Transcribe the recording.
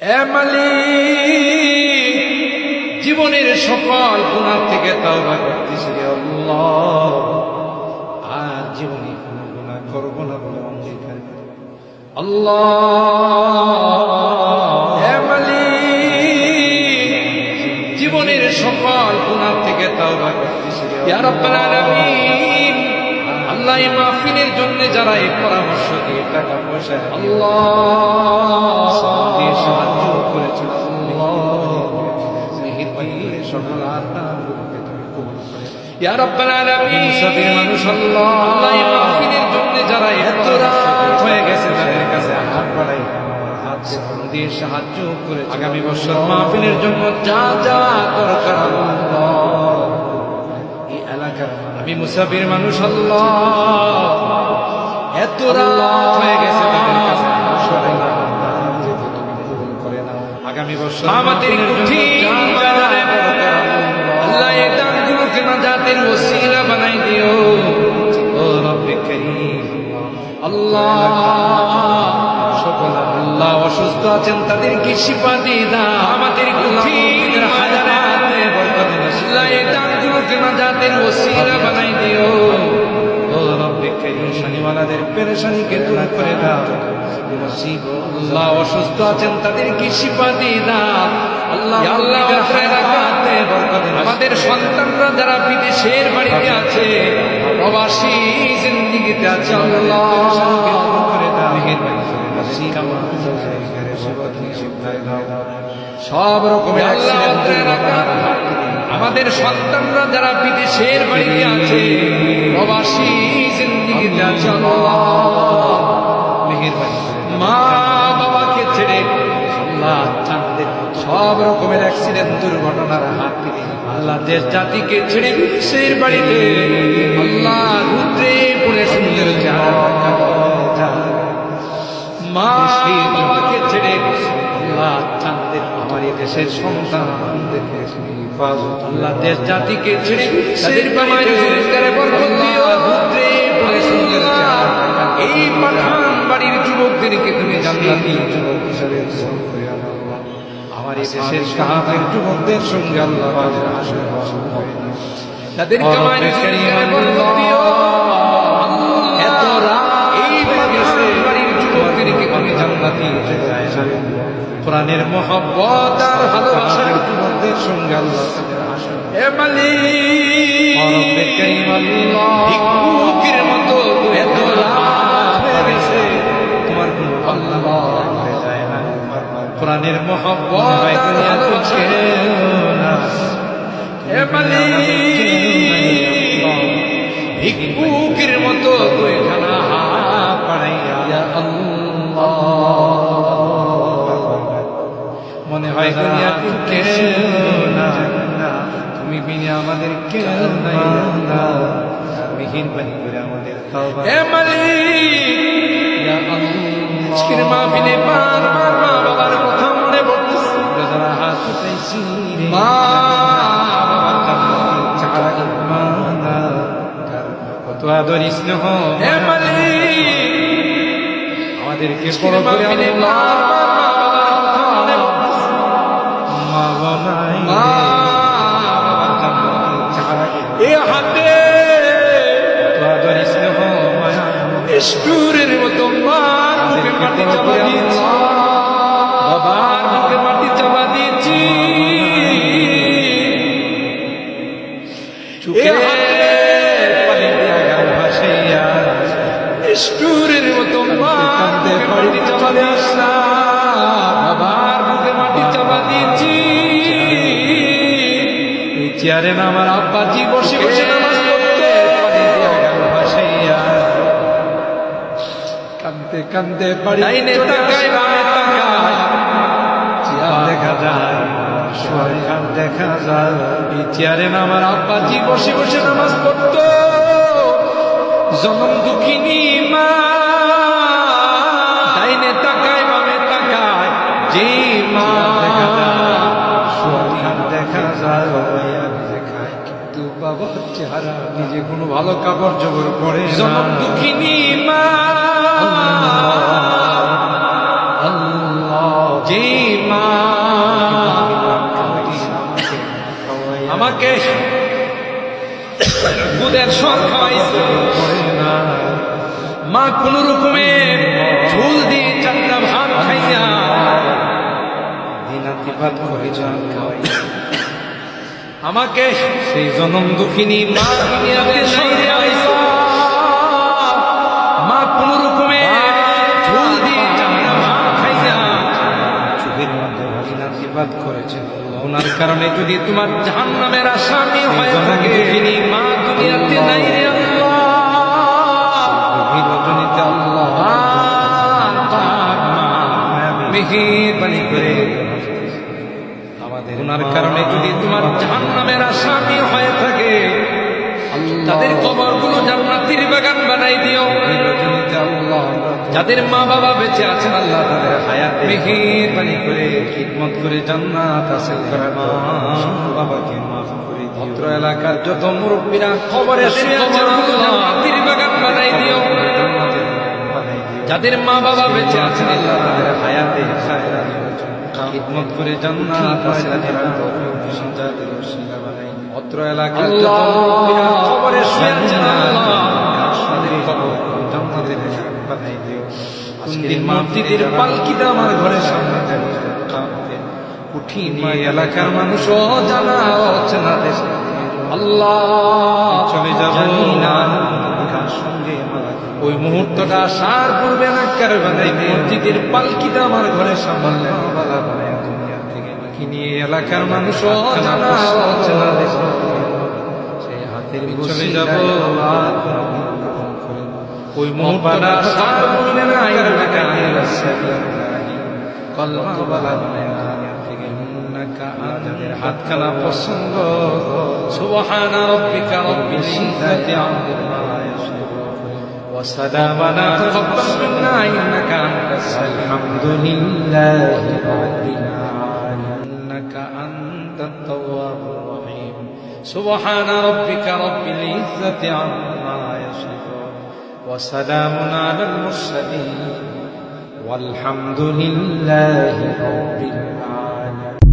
এ মালিক, জীবনের সকল গুনাহ থেকে তাওবা করতেছি আল্লাহ, আর জীবনে কোনো গুনাহ করব না বলে অঙ্গীকার করি আল্লাহ। এ মালিক, জীবনের সকল গুনাহ থেকে তাওবা করতেছি ইয়া রাব্বাল আলামিন। আল্লাহ এই মাহফিলের জন্য যারা এই পরামর্শ দিয়ে টাকা পয়সা আল্লাহ সাহায্য করেছিল সকল আত্মাগুলোকে তুমি কবুল করে ইয়া রাব্বাল আলামিন। মুসাফির মানুষ আল্লাহ এই মাহফিলের জন্য যারা এত রাত হয়ে গেছে তাদের কাছে হাত বাড়াই হাত দিয়ে সাহায্য করে আগামী বছর মাহফিলের জন্য যা যা দরকার আল্লাহ এই এলাকার আমি মুসাফির মানুষ আল্লাহ এত রাত হয়ে গেছে তাদের কাছে আগামী বছর আমাদের আল্লাহ এই দানগুলোকে নাজাতের ওসিলা বানাই দিও ও রব্বে কারীম। আল্লাহ সকল আল্লাহ অসুস্থ আছেন তাদেরকে শিফা দিয়ে দাও, আমাদের গুনাহের হাজারাতে বরকত দাও। আল্লাহ এই দানগুলোকে নাজাতের ওসিলা বানাই দিও ও রব্বে কারীম। শানিওয়ালাদের পেরেশানিকে দূর করে দাও। আল্লাহ অসুস্থ আছেন তাদেরকে শিফা দিয়ে দাও আল্লাহ। আল্লাহ আমাদের সন্তানরা যারা বিদেশের বাড়িতে আছে, প্রবাসী জিন্দেগিতে আছে আল্লাহ সব রকমের আমাদের সন্তানরা যারা বিদেশের বাড়িতে আছে, প্রবাসী জিন্দেগিতে আছে আল্লাহ মা বাবাকে ছেড়ে আল্লাহ সব রকমের অ্যাক্সিডেন্ট দুর্ঘটনার হাত থেকে আল্লাহ দেশ জাতিকে ছেড়ে বিদেশের বাড়িতে আল্লাহ রুদ্রে পড়ে সুন্দর মা বাবাকে ছেড়ে আল্লাহ চাঁদের আমার এই দেশের সন্তান আল্লাহ দেশ জাতিকে ছেড়ে বিদেশের বাড়িতে রুদ্রে পড়ে সুন্দর এই পাঠান বাড়ির যুবকদেরকে তুমি জান্নাতি যুবক হিসেবে আমার এই দেশের কাফের যুবকদের সঙ্গে আল্লাহ তাদের কামাই এত এই বাড়ির যুবকদেরকে তুমি জান্নাতি কোরআনের মহব্বত আর ভালোবাসার যুবকদের সঙ্গে আল্লাহ এ মালিক ভিক্ষুকের মতো এত তোমার কোন আল্লাহ যায় না। কোরআনের মহব্বত ভিক্ষুকের মতো দুইখানা হাত বাড়াইয়া মনে হয় তুমি বিনা আমাদের কেউ নাই বিহীন বাণী করে আমাদের আজকের মাহফিলে বারবার মা বাবার কথা মনে পড়তেছে, যারা হাত উঠাইছি মা বাবার কত আদর স্নেহ আমাদেরকে বড় করে মা বাবার কথা মনে পড়তেছে, মা বাবা এই হাতে কত আদর স্নেহ স্টুরের মতো মার মুখে মাটি চাপা দিয়েছি, বাবার মুখে মাটি চাপা দিয়েছি, স্টুরের মতো মার মুখে মাটি চাপা দিয়েছিলাম, বাবার মুখে মাটি চাপা দিয়েছি। এই চেয়ারে না আমার আব্বাজি বসে বসে নামাজ পড়তে কান্দে কান্দে বাড়ি তাকায় বামে তাকায় চেয়ার দেখা যায়, শোয়ার খান দেখা যায়। এই চেয়ারে না আমার আব্বাজি বসে বসে নামাজ পড়ত, জনম দুঃখিনী মা ডাইনে তাকায় বামে তাকায়, যে মা দেখা যায় শোয়ার খান দেখা যায় কিন্তু বাবার চেহারা নিজে কোনো ভালো কাপড় জোগাড় করে। জনম দুঃখিনী মা আল্লাহ যে মা আমাকে দুধের সর খাওয়াইছে মা কোন রকমে ঝুল দিয়ে চারটা ভাত খাইয়া দিনাতি ভাত করে যান খাওয়াইছে আমাকে সেই জনম দুঃখিনী মা দুনিয়াতে সাইরে আইসা মা কোন রকমে ঝুল দিয়ে চারটা ভাত খাইয়া চোখের মধ্যে দিনাতি ভাত করেছেন ওনার কারণে যদি তোমার জাহান্নামের আসামি হয়ে থাকে তিনি মা দুনিয়াতে নাই রে আল্লাহ রজনীতে আল্লাহ মেহেরবানি করে আমাদের ওনার কারণে যদি তোমার জাহান্নামের আসামি হয়ে থাকে তাদের কবরগুলো জান্নাতের বাগান বানাই দিও রজনীতে আল্লাহ যাদের মা বাবা বেঁচে আছেন আল্লাহ তাদের হায়াতে মেহেরবানি করে খিদমত করে জান্নাত হাসিল করার মা বাবাকে মাফ করে দিও অত্র এলাকার যত মুরব্বীরা কবরে শুয়ে আছেন জান্নাতের বাগান বানাই দিও যাদের মা বাবা বেঁচে আছেন আল্লাহ তাদের হায়াতে খিদমত করে জান্নাত হাসিল করার তৌফিক ওসিলা বানাই অত্র এলাকার যত মুরব্বীরা কবরে শুয়ে আছেন আল্লাহ তাদের কবর জান্নাতের বানাই দিও কোনদিন মসজিদের পালকিটা আমার ঘরের সামনে কঠিন এলাকার মানুষও জানা অচেনা দেশ আল্লাহ চলে যাব না সঙ্গে ওই মুহূর্তটা আসার পূর্বে না কারবালাই মসজিদের পালকিটা আমার ঘরের সামনে দুনিয়া থেকে কিনে এলাকার মানুষও জানা অচেনা দেশ সেই হাতের চলে যাব ওই মুহূর্তটা সার বলবে না এলাকা কলমা বলা থেকে যাদের হাতখানা পছন্দ সুবহানা রাব্বিকা রাব্বিল ইজ্জাতি আম্মা ইয়াসিফুন ওয়া সালামুন তাকাব্বাল মিন্না ইন্নাকা আনতাস আলহামদুলিল্লাহি রাব্বিল আলামিন ইন্নাকা আনতাত তাওয়াবুর রহিম সুবহানা রাব্বিকা রাব্বিল ইজ্জাতি আম্মা ইয়াসিফুন وسلام على المرسلين والحمد لله رب العالمين